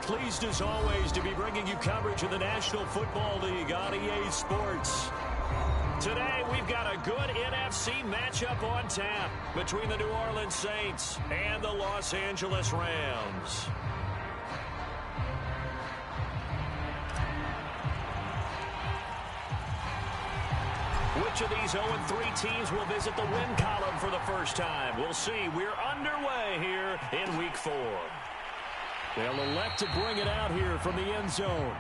Pleased as always to be bringing you coverage of the National Football League on EA Sports. Today we've got a good NFC matchup on tap between the New Orleans Saints and the Los Angeles Rams. Which of these 0-3 teams will visit the win column for the first time? We'll see. We're underway here in Week 4. They'll elect to bring it out here from the end zone.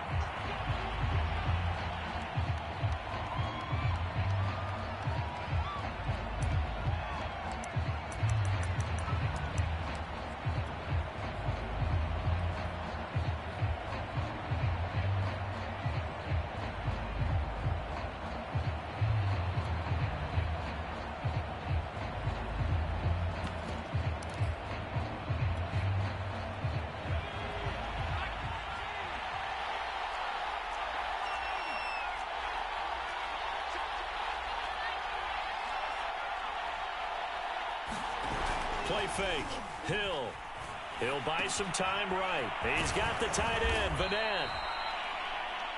Play fake. He'll buy some time right. He's got the tight end, Vanette.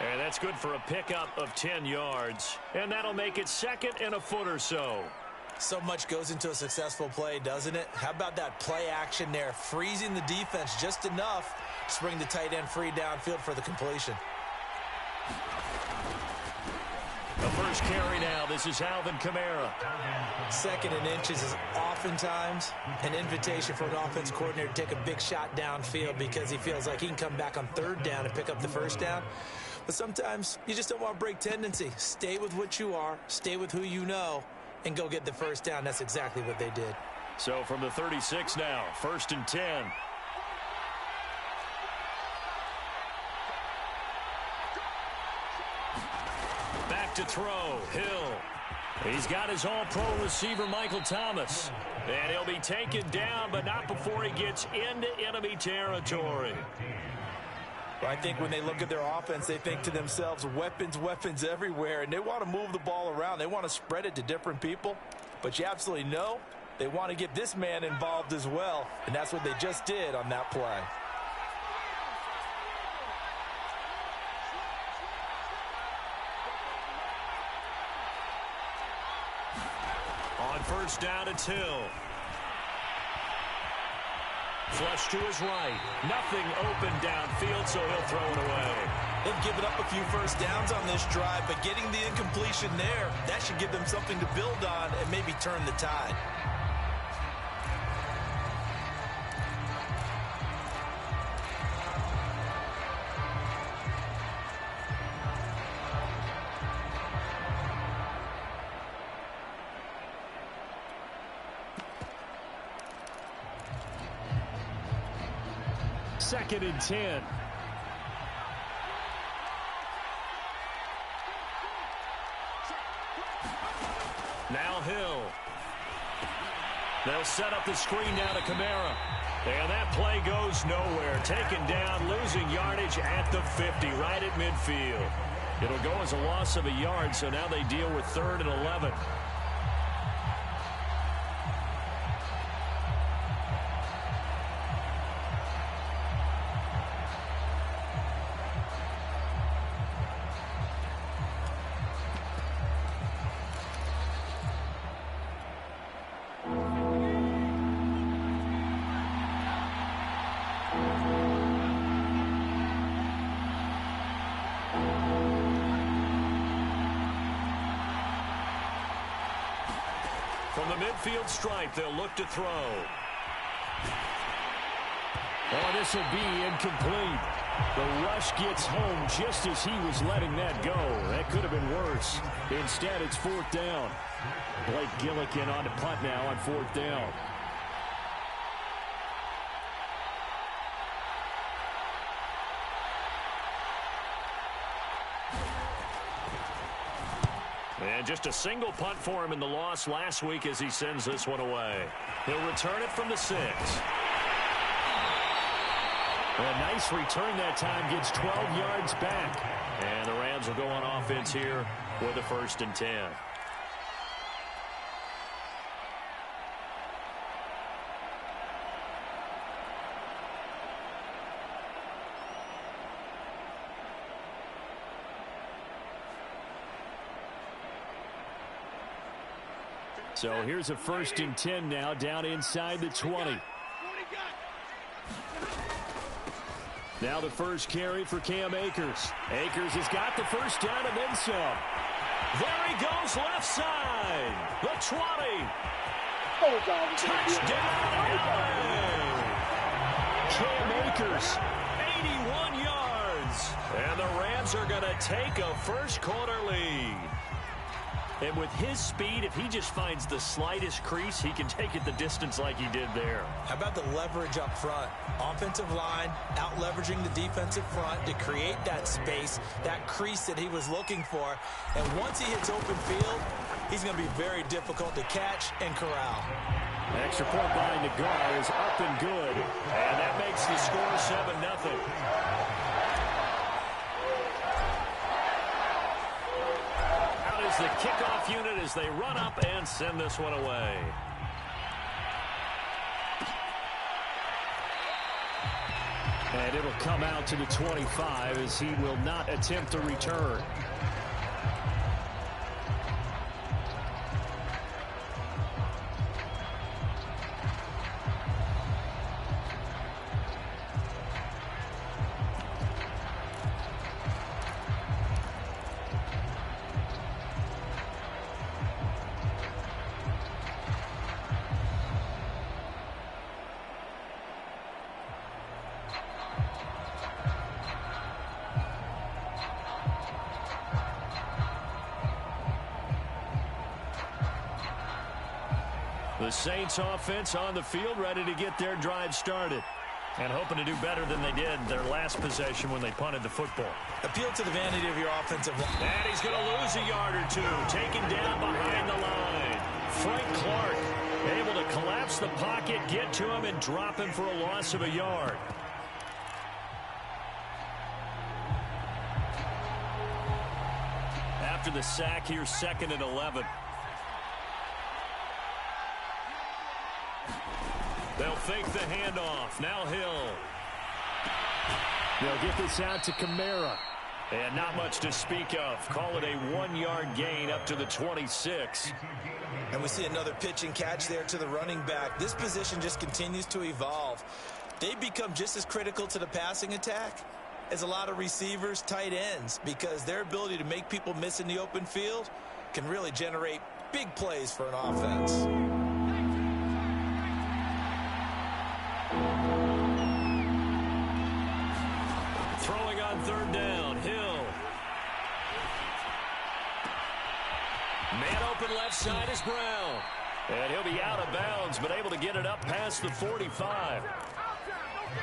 And that's good for a pickup of 10 yards. And that'll make it second and a foot or so. So much goes into a successful play, doesn't it? How about that play action there? Freezing the defense just enough to bring the tight end free downfield for the completion. The first carry now. This is Alvin Kamara. Second and inches is oftentimes an invitation for an offense coordinator to take a big shot downfield because he feels like he can come back on third down and pick up the first down. But sometimes you just don't want to break tendency. Stay with what you are, stay with who you know, and go get the first down. That's exactly what they did. So from the 36 now, 1st and 10. Back to throw, Hill. He's got his all-pro receiver, Michael Thomas. And he'll be taken down, but not before he gets into enemy territory. I think when they look at their offense, they think to themselves, weapons, weapons everywhere, and they want to move the ball around. They want to spread it to different people. But you absolutely know they want to get this man involved as well, and that's what they just did on that play. On first down, it's Hill. Flush to his right. Nothing open downfield, so he'll throw it away. They've given up a few first downs on this drive, but getting the incompletion there, that should give them something to build on and maybe turn the tide. Second and 10. Now Hill. They'll set up the screen now to Kamara. And that play goes nowhere. Taken down, losing yardage at the 50, right at midfield. It'll go as a loss of a yard, so now they deal with 3rd and 11. From the midfield stripe, they'll look to throw. Oh, this will be incomplete. The rush gets home just as he was letting that go. That could have been worse. Instead, it's 4th down. Blake Gillikin on to punt now on 4th down. And just a single punt for him in the loss last week as he sends this one away. He'll return it from the 6. A nice return that time, gets 12 yards back. And the Rams will go on offense here with a 1st and 10. So here's a 1st and 10 now down inside the 20. Now the first carry for Cam Akers. Akers has got the first down and then some. There he goes left side. The 20. Touchdown, LA. Cam Akers, 81 yards. And the Rams are going to take a first quarter lead. And with his speed, if he just finds the slightest crease, he can take it the distance like he did there. How about the leverage up front? Offensive line out leveraging the defensive front to create that space, that crease that he was looking for. And once he hits open field, he's going to be very difficult to catch and corral. Extra point by God is up and good. And that makes the score 7-0. The kickoff unit as they run up and send this one away. And it'll come out to the 25 as he will not attempt a return. The Saints offense on the field, ready to get their drive started. And hoping to do better than they did their last possession when they punted the football. Appeal to the vanity of your offensive line. And he's going to lose a yard or two. Taken down behind the line. Frank Clark able to collapse the pocket, get to him, and drop him for a loss of a yard. After the sack, here's 2nd and 11. They'll fake the handoff. Now Hill. They'll get this out to Kamara. And not much to speak of. Call it a 1-yard gain up to the 26. And we see another pitch and catch there to the running back. This position just continues to evolve. They become just as critical to the passing attack as a lot of receivers, tight ends, because their ability to make people miss in the open field can really generate big plays for an offense. Throwing on 3rd down, Hill. Man open left side is Brown. And he'll be out of bounds, but able to get it up past the 45.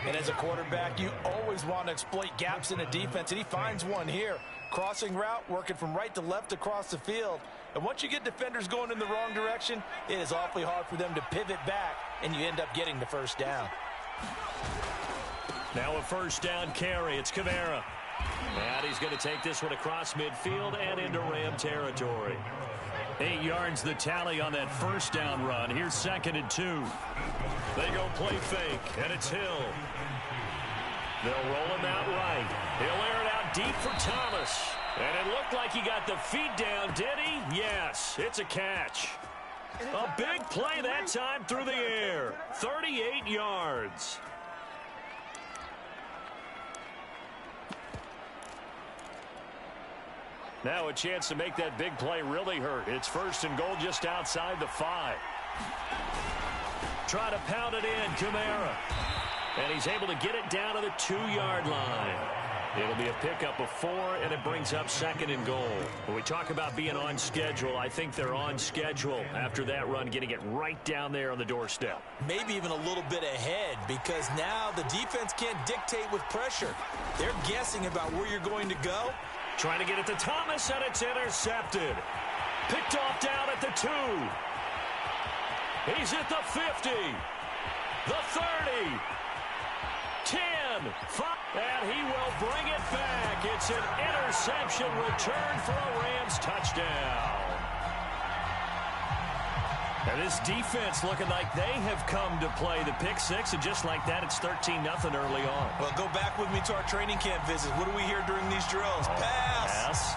And as a quarterback, you always want to exploit gaps in a defense, and he finds one here. Crossing route, working from right to left across the field. And once you get defenders going in the wrong direction, it is awfully hard for them to pivot back, and you end up getting the first down. Now a 1st down carry. It's Kamara. And he's going to take this one across midfield and into Ram territory. 8 yards the tally on that 1st down run. Here's 2nd and 2. They go play fake, and it's Hill. They'll roll him out right. He'll air it out deep for Thomas. And it looked like he got the feet down, did he? Yes, it's a catch. A big play that time through the air. 38 yards. Now a chance to make that big play really hurt. It's 1st and goal just outside the 5. Try to pound it in, Kamara. And he's able to get it down to the 2-yard line. It'll be a pickup of 4, and it brings up 2nd and goal. When we talk about being on schedule, I think they're on schedule after that run, getting it right down there on the doorstep. Maybe even a little bit ahead, because now the defense can't dictate with pressure. They're guessing about where you're going to go. Trying to get it to Thomas, and it's intercepted. Picked off down at the 2. He's at the 50. The 30. 10. 5. And he will bring it back. It's an interception return for a Rams touchdown. And this defense looking like they have come to play the pick 6, and just like that, it's 13-0 early on. Well, go back with me to our training camp visits. What do we hear during these drills? Pass. Pass.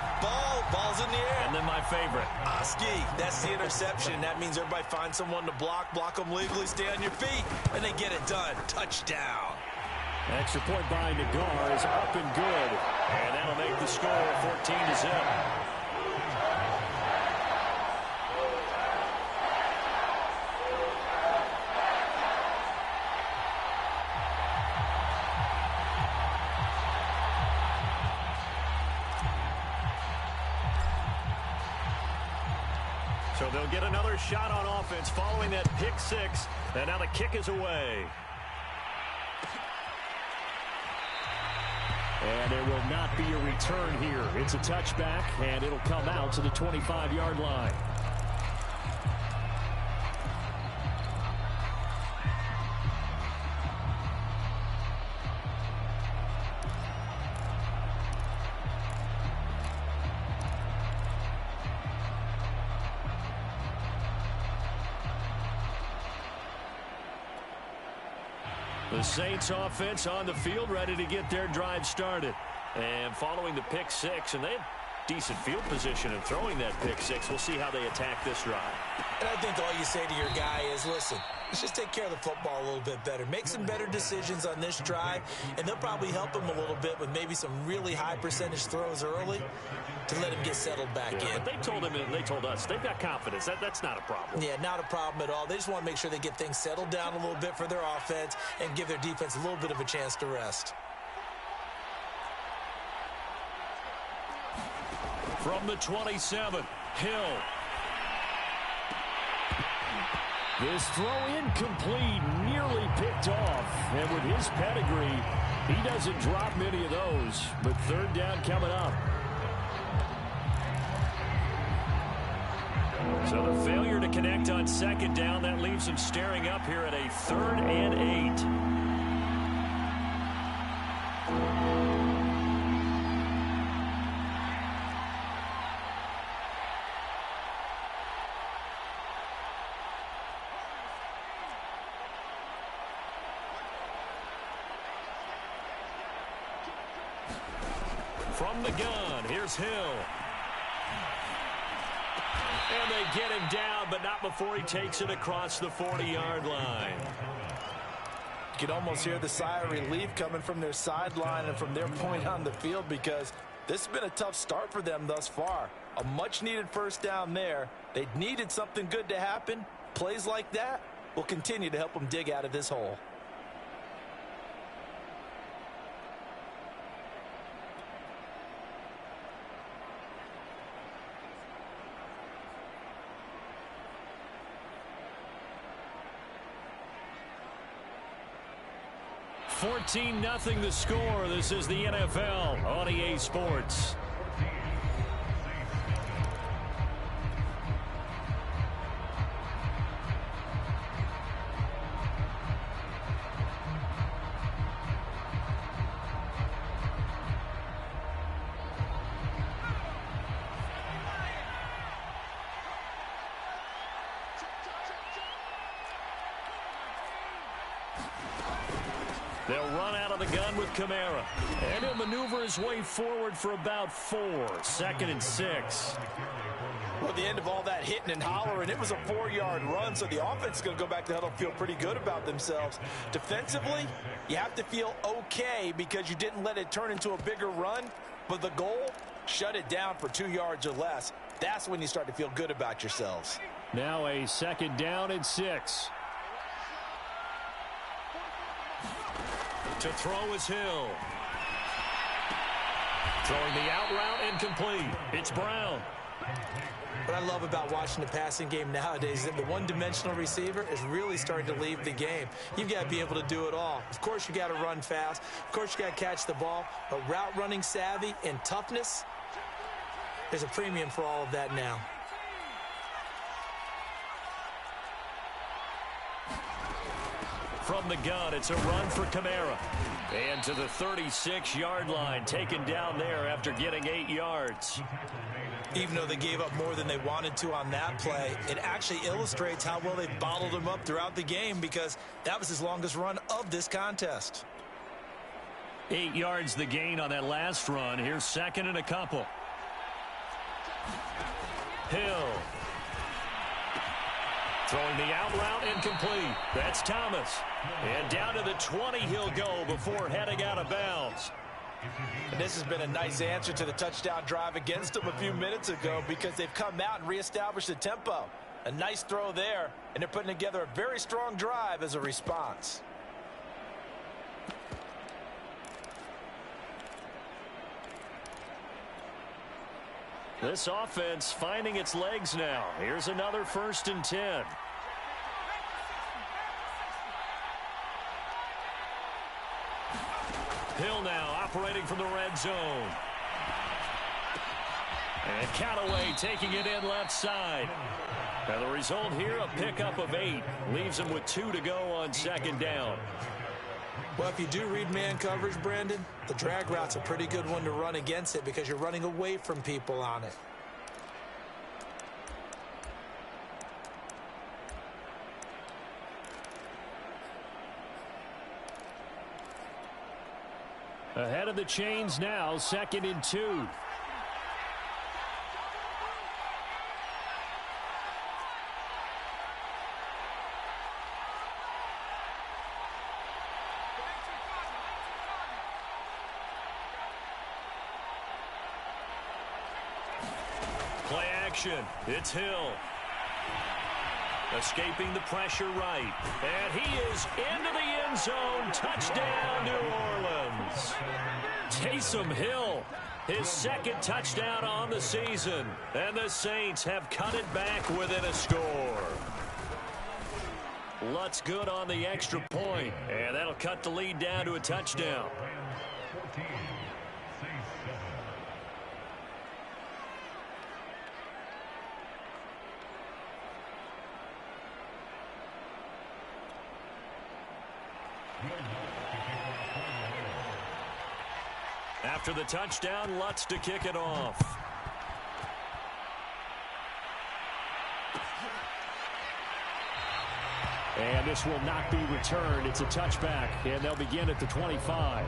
Ball's in the air. And then my favorite. Ski, that's the interception. That means everybody finds someone to block them legally, stay on your feet, and they get it done. Touchdown. Extra point by God is up and good. And that'll make the score 14-0. So they'll get another shot on offense following that pick six. And now the kick is away. And there will not be a return here. It's a touchback, and it'll come out to the 25-yard line. The Saints offense on the field, ready to get their drive started. And following the pick six, and they have decent field position in throwing that pick six. We'll see how they attack this drive. And I think all you say to your guy is, listen, let's just take care of the football a little bit better. Make some better decisions on this drive, and they'll probably help him a little bit with maybe some really high percentage throws early to let him get settled back in. But they told him and they told us they've got confidence. That's not a problem. Yeah, not a problem at all. They just want to make sure they get things settled down a little bit for their offense and give their defense a little bit of a chance to rest. From the 27, Hill. This throw incomplete, nearly picked off. And with his pedigree, he doesn't drop many of those. But third down coming up. So the failure to connect on second down, that leaves him staring up here at a 3rd and 8. From the gun, here's Hill. And they get him down, but not before he takes it across the 40-yard line. You can almost hear the sigh of relief coming from their sideline and from their point on the field, because this has been a tough start for them thus far. A much-needed first down there. They needed something good to happen. Plays like that will continue to help them dig out of this hole. $14-0 the score. This is the NFL on EA Sports. They'll run out of the gun with Kamara. And he'll maneuver his way forward for about 4. 2nd and 6. Well, at the end of all that hitting and hollering, it was a 4-yard run, so the offense is going to go back to huddle, feel pretty good about themselves. Defensively, you have to feel okay because you didn't let it turn into a bigger run, but the goal, shut it down for 2 yards or less. That's when you start to feel good about yourselves. Now a 2nd down and 6. To throw is Hill. Throwing the out route incomplete. It's Brown. What I love about watching the passing game nowadays is that the one-dimensional receiver is really starting to leave the game. You've got to be able to do it all. Of course, you got to run fast. Of course, you got to catch the ball. But route running savvy and toughness, there's a premium for all of that now. From the gun, it's a run for Kamara. And to the 36-yard line, taken down there after getting 8 yards. Even though they gave up more than they wanted to on that play, it actually illustrates how well they bottled him up throughout the game, because that was his longest run of this contest. 8 yards the gain on that last run. Here's 2nd and a couple. Hill. Throwing the out route incomplete. That's Thomas. And down to the 20 he'll go before heading out of bounds. And this has been a nice answer to the touchdown drive against them a few minutes ago because they've come out and reestablished the tempo. A nice throw there, and they're putting together a very strong drive as a response. This offense finding its legs now. Here's another 1st and 10. Hill now operating from the red zone. And Callaway taking it in left side. And the result here, a pickup of 8. Leaves him with 2 to go on 2nd down. Well, if you do read man coverage, Brandon, the drag route's a pretty good one to run against it because you're running away from people on it. Ahead of the chains now, 2nd and 2. Play action. It's Hill. Escaping the pressure right. And he is into the end zone. Touchdown, New Orleans. Taysom Hill, his 2nd touchdown on the season. And the Saints have cut it back within a score. Lutz good on the extra point. And that'll cut the lead down to a touchdown. After the touchdown, Lutz to kick it off. And this will not be returned. It's a touchback, and they'll begin at the 25.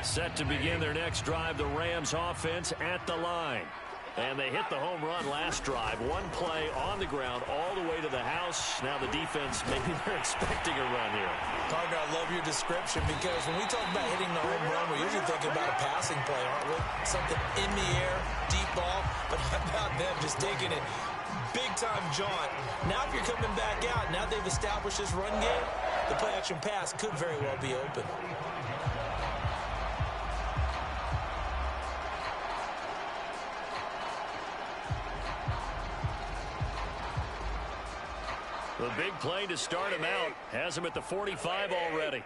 Set to begin their next drive, the Rams offense at the line. And they hit the home run last drive. One play on the ground all the way to the house. Now the defense, maybe they're expecting a run here. Partner, I love your description because when we talk about hitting the home run, we're usually thinking about a passing play, aren't we? Something in the air, deep ball. But how about them just taking it big-time jaunt? Now if you're coming back out, now they've established this run game, the play-action pass could very well be open. The big play to start him out has him at the 45 already.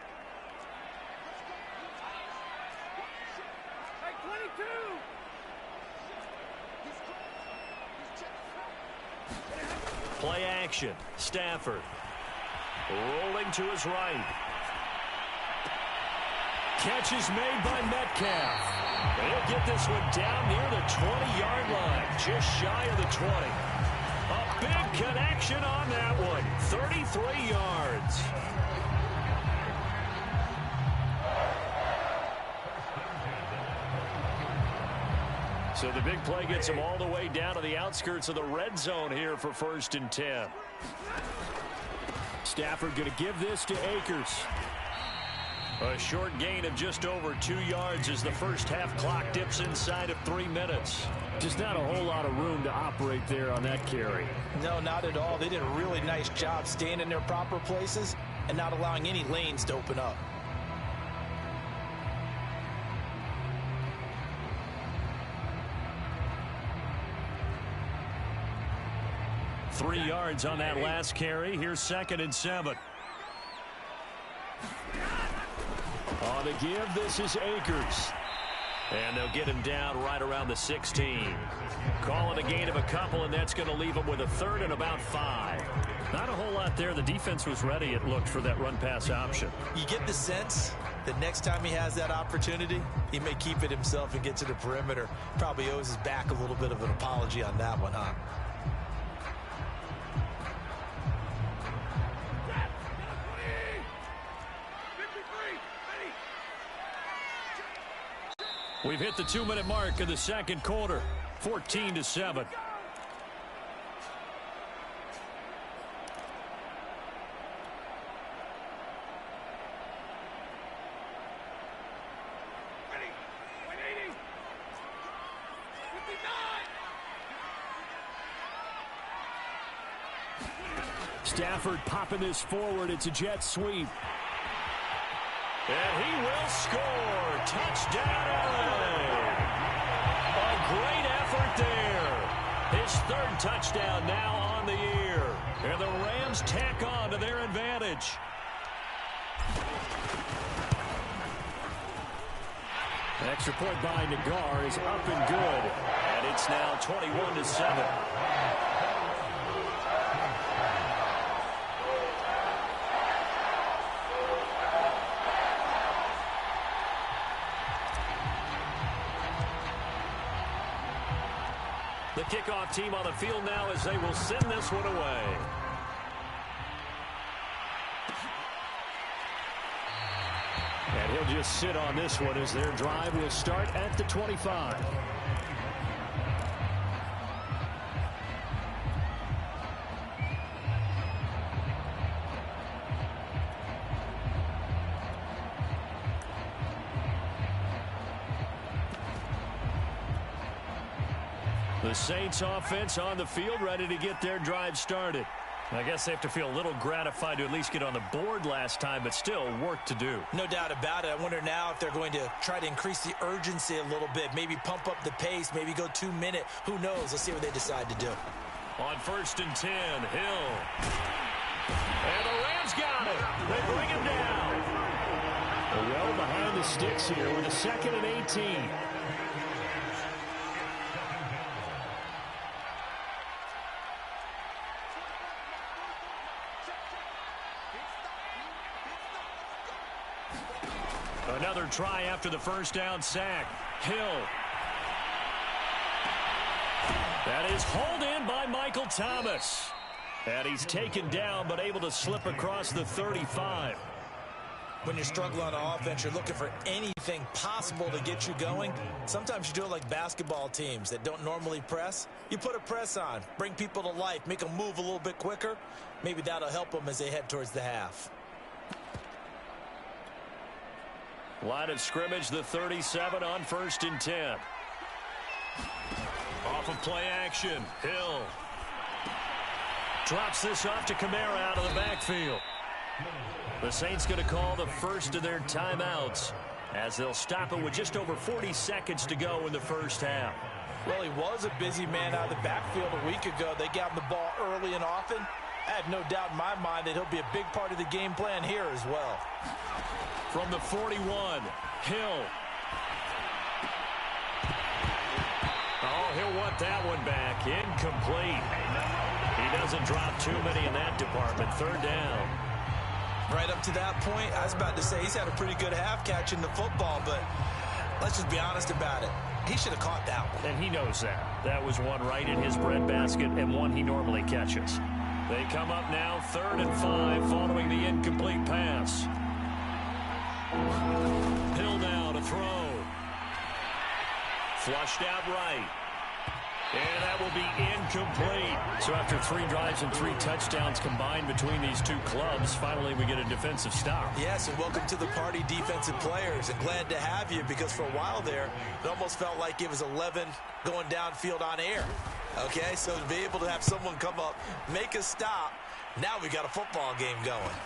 Play action. Stafford rolling to his right. Catch is made by Metcalf. And he'll get this one down near the 20-yard line, just shy of the 20. A big connection on that one. 33 yards. So the big play gets him all the way down to the outskirts of the red zone here for 1st and 10. Stafford going to give this to Akers. A short gain of just over 2 yards as the first half clock dips inside of 3 minutes. Just not a whole lot of room to operate there on that carry. No, not at all. They did a really nice job staying in their proper places and not allowing any lanes to open up. Three yards on that last carry. Here's 2nd and 7. On the give, this is Akers. And they'll get him down right around the 16. Calling a gain of a couple, and that's going to leave him with a third and about 5. Not a whole lot there. The defense was ready, it looked, for that run-pass option. You get the sense that next time he has that opportunity, he may keep it himself and get to the perimeter. Probably owes his back a little bit of an apology on that one, huh? We've hit the 2-minute mark of the second quarter, 14-7. Stafford popping this forward. It's a jet sweep. And he will score. Touchdown, LA. A great effort there. His third touchdown now on the year. And the Rams tack on to their advantage. An extra point by Nagar is up and good. And it's now 21-7. The kickoff team on the field now as they will send this one away. And he'll just sit on this one as their drive will start at the 25. The Saints offense on the field, ready to get their drive started. I guess they have to feel a little gratified to at least get on the board last time, but still work to do. No doubt about it. I wonder now if they're going to try to increase the urgency a little bit, maybe pump up the pace, maybe go 2 minute. Who knows? Let's see what they decide to do. On 1st and 10, Hill. And the Rams got it. They bring him down. Well behind the sticks here with a 2nd and 18. Another try after the first down sack. Hill. That is hauled in by Michael Thomas. And he's taken down but able to slip across the 35. When you're struggling on offense, you're looking for anything possible to get you going. Sometimes you do it like basketball teams that don't normally press. You put a press on, bring people to life, make them move a little bit quicker. Maybe that'll help them as they head towards the half. Line of scrimmage, the 37 on 1st and 10. Off of play action, Hill. Drops this off to Kamara out of the backfield. The Saints going to call the first of their timeouts as they'll stop it with just over 40 seconds to go in the first half. Well, he was a busy man out of the backfield a week ago. They got him the ball early and often. I have no doubt in my mind that he'll be a big part of the game plan here as well. From the 41, Hill. Oh, he'll want that one back. Incomplete. He doesn't drop too many in that department. 3rd down. Right up to that point, I was about to say he's had a pretty good half catching the football, but let's just be honest about it. He should have caught that one. And he knows that. That was one right in his breadbasket and one he normally catches. They come up now 3rd and 5 following the incomplete pass. Hill now to throw. Flushed out right. And that will be incomplete. So after 3 drives and 3 touchdowns combined between these two clubs, finally we get a defensive stop. Yes, and welcome to the party, defensive players. And glad to have you because for a while there, it almost felt like it was 11 going downfield on air. Okay, so to be able to have someone come up, make a stop, now we got a football game going.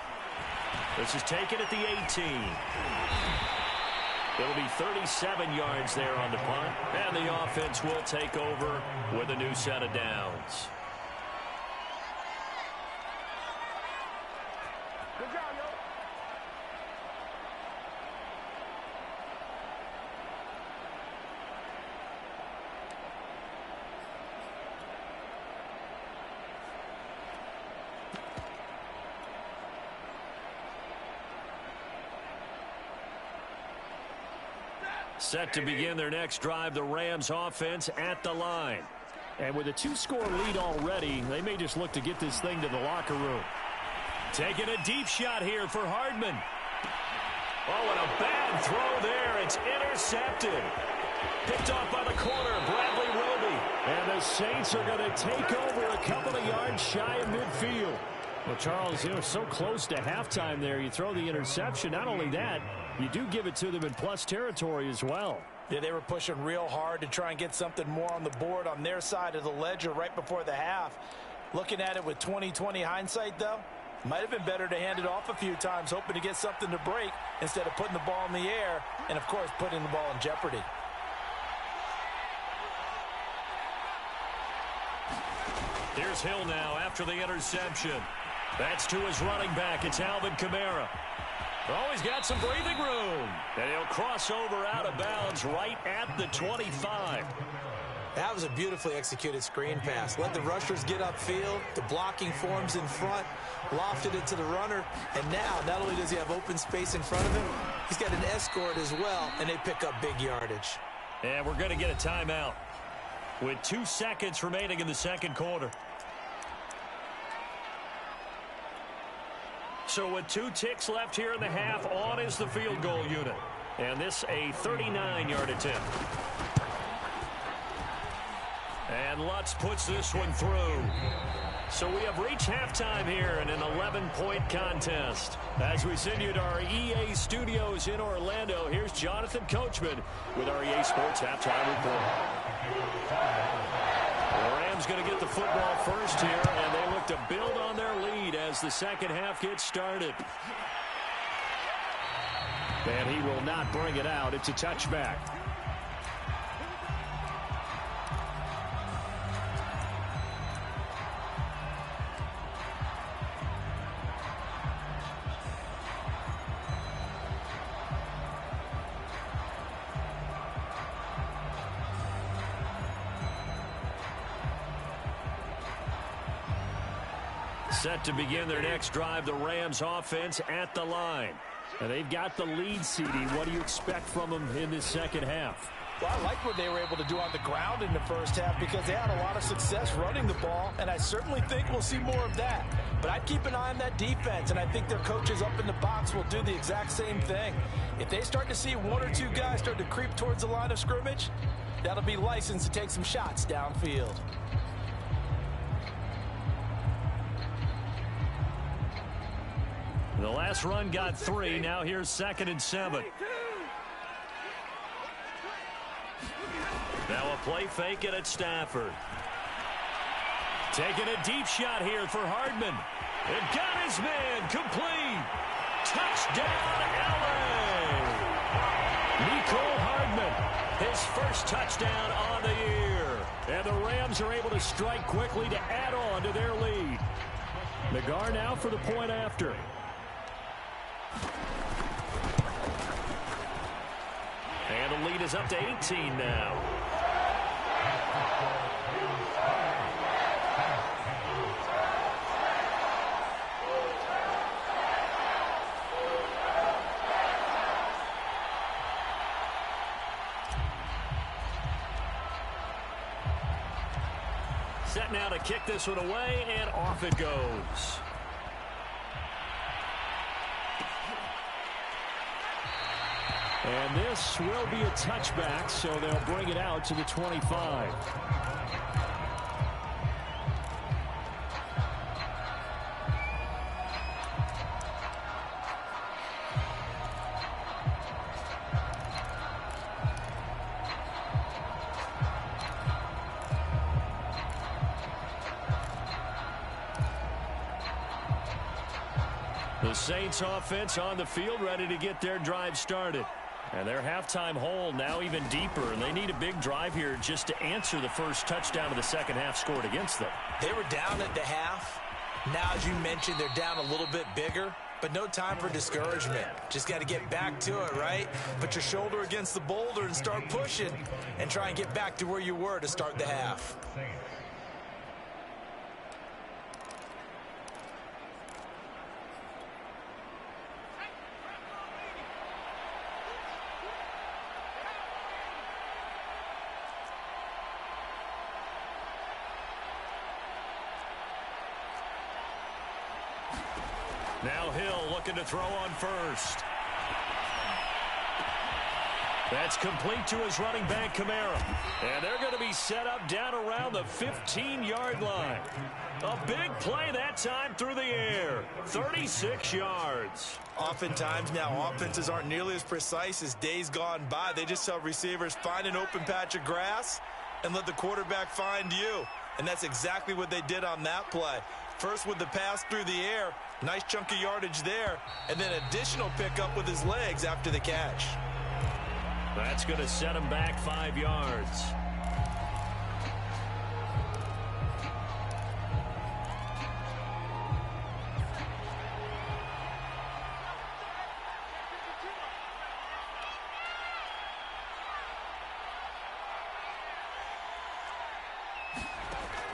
This is taken at the 18. It'll be 37 yards there on the punt, and the offense will take over with a new set of downs. Good job, yo. Set to begin their next drive, the Rams offense at the line. And with a 2-score lead already, they may just look to get this thing to the locker room. Taking a deep shot here for Hardman. Oh, and a bad throw there. It's intercepted. Picked off by the corner, Bradley Roby. And the Saints are going to take over a couple of yards shy of midfield. Well, Charles, they were so close to halftime there. You throw the interception. Not only that, you do give it to them in plus territory as well. Yeah, they were pushing real hard to try and get something more on the board on their side of the ledger right before the half. Looking at it with 20/20 hindsight, though, might have been better to hand it off a few times, hoping to get something to break instead of putting the ball in the air and, of course, putting the ball in jeopardy. Here's Hill now after the interception. That's to his running back. It's Alvin Kamara. Oh, he's got some breathing room. And he'll cross over out of bounds right at the 25. That was a beautifully executed screen pass. Let the rushers get upfield. The blocking forms in front. Lofted it to the runner. And now, not only does he have open space in front of him, he's got an escort as well, and they pick up big yardage. And we're going to get a timeout with 2 seconds remaining in the second quarter. So with 2 ticks left here in the half, on is the field goal unit. And this a 39-yard attempt. And Lutz puts this one through. So we have reached halftime here in an 11-point contest. As we send you to our EA studios in Orlando, here's Jonathan Coachman with our EA Sports Halftime Report. The Rams going to get the football first here, and they look to build on their lead as the second half gets started. And he will not bring it out. It's a touchback. Set to begin their next drive, the Rams offense at the line. And they've got the lead, CD. What do you expect from them in this second half? Well, I like what they were able to do on the ground in the first half because they had a lot of success running the ball, and I certainly think we'll see more of that. But I'd keep an eye on that defense, and I think their coaches up in the box will do the exact same thing. If they start to see 1 or 2 guys start to creep towards the line of scrimmage, that'll be license to take some shots downfield. The last run got 3. Now here's 2nd and 7. Now a play fake it at Stafford. Taking a deep shot here for Hardman. It got his man complete. Touchdown, LA. Nicole Hardman, his first touchdown on the year. And the Rams are able to strike quickly to add on to their lead. McGarr now for the point after. And the lead is up to 18 now. Set now to kick this one away, and off it goes. And this will be a touchback, so they'll bring it out to the 25. The Saints offense on the field ready to get their drive started. And their halftime hole now even deeper, and they need a big drive here just to answer the first touchdown of the second half scored against them. They were down at the half. Now, as you mentioned, they're down a little bit bigger, but no time for discouragement. Just got to get back to it, right? Put your shoulder against the boulder and start pushing and try and get back to where you were to start the half. Now Hill looking to throw on first. That's complete to his running back, Kamara. And they're going to be set up down around the 15-yard line. A big play that time through the air. 36 yards. Oftentimes now, offenses aren't nearly as precise as days gone by. They just tell receivers, find an open patch of grass and let the quarterback find you. And that's exactly what they did on that play. First with the pass through the air, nice chunk of yardage there, and then additional pickup with his legs after the catch. That's going to set him back 5 yards.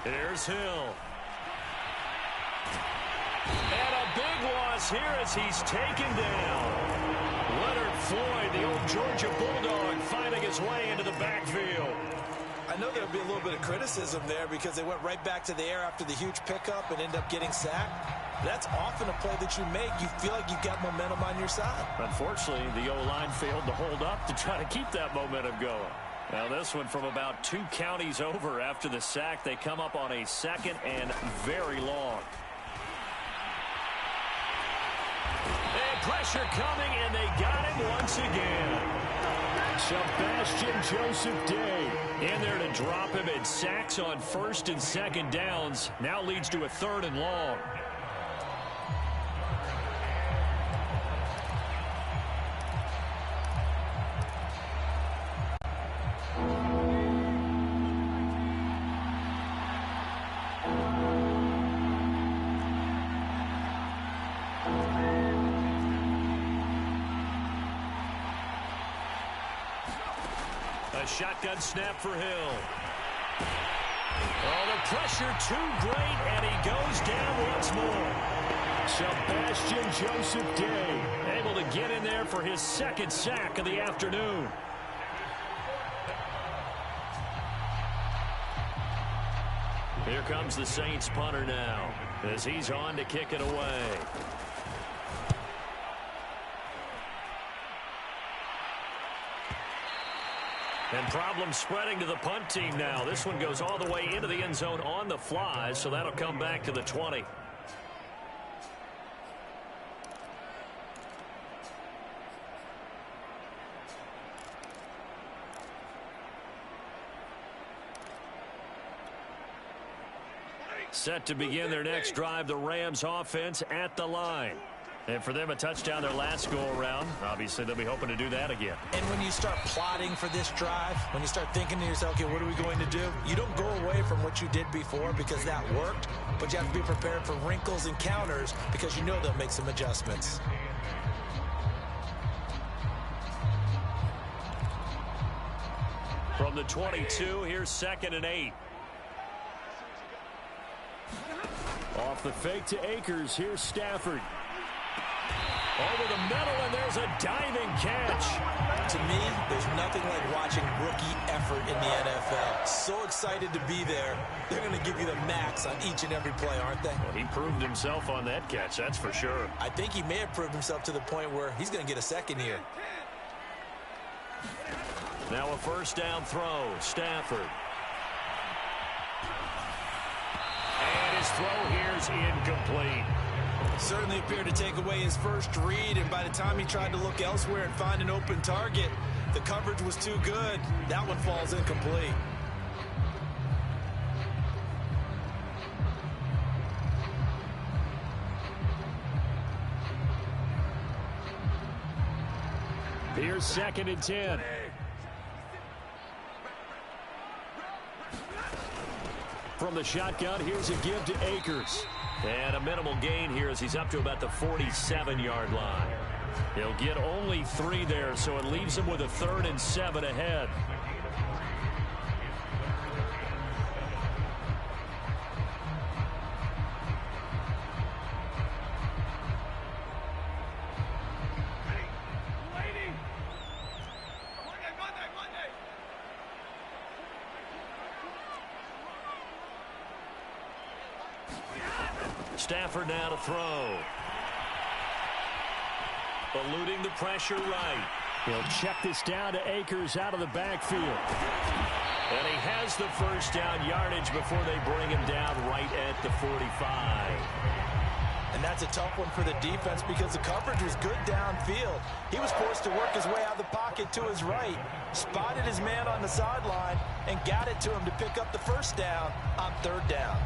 Here's Hill. And a big loss here as he's taken down. Leonard Floyd, the old Georgia Bulldog, finding his way into the backfield. I know there'll be a little bit of criticism there because they went right back to the air after the huge pickup and ended up getting sacked. That's often a play that you make. You feel like you've got momentum on your side. Unfortunately, the O-line failed to hold up to try to keep that momentum going. Now this one from about 2 counties over after the sack. They come up on a 2nd and very long. And pressure coming, and they got him once again. Sebastian Joseph Day in there to drop him, and sacks on 1st and 2nd downs. Now leads to a 3rd and long. A shotgun snap for Hill. Oh, the pressure too great, and he goes down once more. Sebastian Joseph Day able to get in there for his 2nd sack of the afternoon. Here comes the Saints punter now as he's on to kick it away. And problem spreading to the punt team now. This one goes all the way into the end zone on the fly, so that'll come back to the 20. Set to begin their next drive, the Rams offense at the line. And for them, a touchdown their last go-around. Obviously, they'll be hoping to do that again. And when you start plotting for this drive, when you start thinking to yourself, okay, what are we going to do? You don't go away from what you did before because that worked, but you have to be prepared for wrinkles and counters because you know they'll make some adjustments. From the 22, here's 2nd and 8. Off the fake to Akers, here's Stafford. Over the middle, and there's a diving catch. To me, there's nothing like watching rookie effort in the NFL. So excited to be there. They're going to give you the max on each and every play, aren't they? Well, he proved himself on that catch, that's for sure. I think he may have proved himself to the point where he's going to get a second here. Now a 1st down throw, Stafford. And his throw here's incomplete. Certainly appeared to take away his first read, and by the time he tried to look elsewhere and find an open target, the coverage was too good. That one falls incomplete. Here's 2nd and 10. From the shotgun, here's a give to Akers. And a minimal gain here as he's up to about the 47-yard line. He'll get only 3 there, so it leaves him with a 3rd and 7 ahead. Stafford now to throw. eluding the pressure right. He'll check this down to Akers out of the backfield. And he has the first down yardage before they bring him down right at the 45. And that's a tough one for the defense because the coverage was good downfield. He was forced to work his way out of the pocket to his right, spotted his man on the sideline, and got it to him to pick up the first down on third down.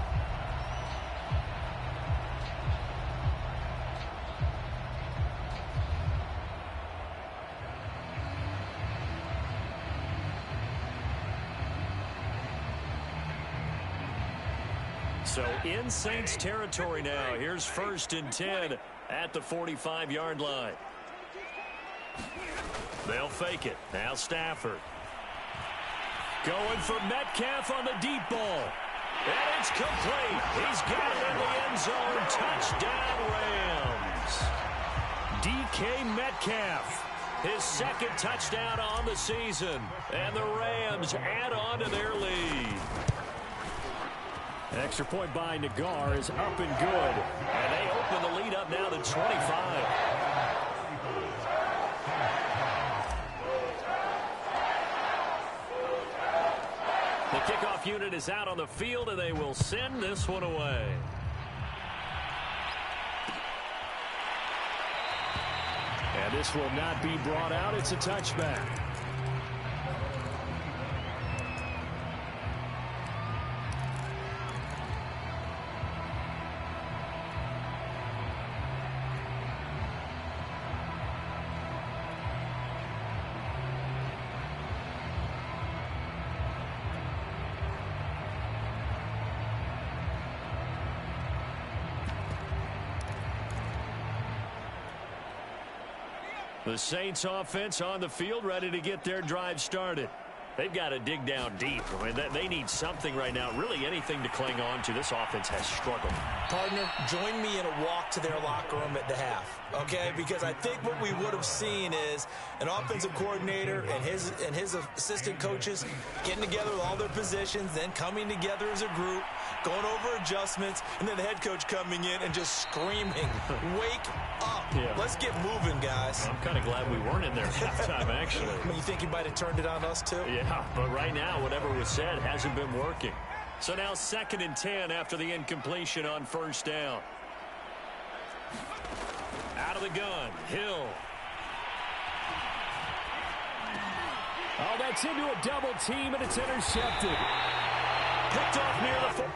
So in Saints territory now. Here's 1st and 10 at the 45-yard line. They'll fake it. Now Stafford. Going for Metcalf on the deep ball. And it's complete. He's got it in the end zone. Touchdown, Rams. DK Metcalf. His 2nd touchdown on the season. And the Rams add on to their lead. Extra point by Nagar is up and good. And they open the lead up now to 25. The kickoff unit is out on the field, and they will send this one away. And this will not be brought out. It's a touchback. The Saints offense on the field, ready to get their drive started. They've got to dig down deep. I mean, they need something right now, really anything to cling on to. This offense has struggled. Partner, join me in a walk to their locker room at the half, okay? Because I think what we would have seen is an offensive coordinator and his assistant coaches getting together with all their positions, then coming together as a group, going over adjustments, and then the head coach coming in and just screaming, wake up. Yeah. Let's get moving, guys. I'm kind of glad we weren't in there at halftime, actually. You think you might have turned it on us, too? Yeah, but right now, whatever was said hasn't been working. So now 2nd and 10 after the incompletion on 1st down. Out of the gun, Hill. Oh, that's into a double team, and it's intercepted. Picked off near the 4.